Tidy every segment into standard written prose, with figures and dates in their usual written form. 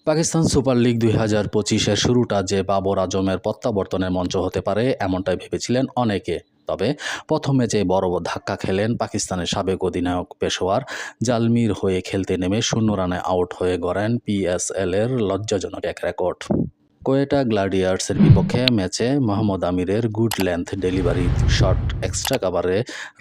Pakistan super league 2025-এর শুরুটা যে বাবর আজমের প্রত্যাবর্তনের মঞ্চ হতে পারে এমনটাই ভেবেছিলেন অনেকে। তবে প্রথম ম্যাচে বড় ধাক্কা খেলেন পাকিস্তানের সাবেক অধিনায়ক পেশোয়ার জালমির হয়ে খেলতে নেমে 0 রানে আউট হয়ে গড়েন পিএসএল-এর লজ্জাজনক এক রেকর্ড। কোয়েটা গ্ল্যাডিয়ার্সের বিপক্ষে ম্যাচে মোহাম্মদ আমিরের good length delivery shot extra কাভারে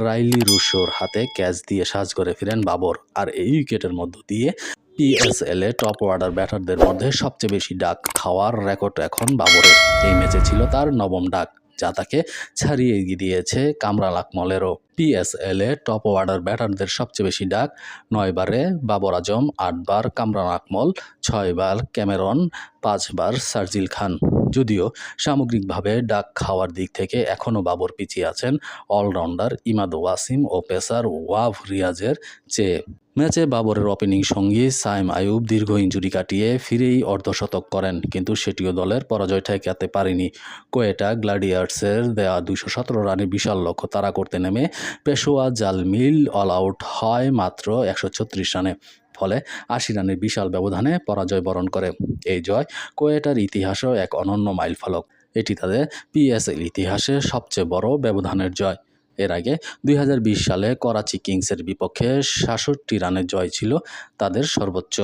রাইলি রুশোর হাতে ক্যাচ দিয়ে সাজঘরে ফিরেন বাবর। আর এই উইকেটের মধ্য দিয়ে পিএসএল-এ টপ অর্ডার ব্যাটারদের মধ্যে সবচেয়ে বেশি ডাক খাওয়ার রেকর্ড এখন বাবরের। এই ম্যাচে ছিল তার 9ম ডাক, যা তাকে ছাড়িয়ে দিয়েছে কামরান আকমলেরও। পিএসএল-এ টপ অর্ডার ব্যাটারদের সবচেয়ে বেশি ডাক 9 বারে বাবর আজম, 8 বার কামরান আকমল, 6 বার ক্যামেরন, 5 বার শারজিল খান। যদিও সামগ্রিকভাবে ডাক খাওয়ার দিক থেকে এখনও বাবর পিছিয়ে আছেন অলরাউন্ডার ইমাদ ওয়াসিম ও পেসার ওয়াভ রিয়াজের চেয়ে। ম্যাচে বাবরের ওপেনিং সঙ্গী সাইম আইয়ুব দীর্ঘ ইনজুরি কাটিয়ে ফিরেই অর্ধশতক করেন, কিন্তু সেটিও দলের পরাজয় ঠেকাতে পারেনি। কোয়েটা গ্ল্যাডিয়ার্সের দেয়া 217 রানের বিশাল লক্ষ্য তাড়া করতে নেমে পেশোয়া জালমিল অল আউট হয় মাত্র 136 রানে। ফলে 80 রানের বিশাল ব্যবধানে পরাজয় বরণ করে। এই জয় কোয়েটার ইতিহাসেও এক অনন্য মাইলফলক। এটি তাদের পিএসএল ইতিহাসে সবচেয়ে বড় ব্যবধানের জয়। এর আগে 2020 সালে করাচি কিংসের বিপক্ষে 66 রানের জয় ছিল তাদের সর্বোচ্চ।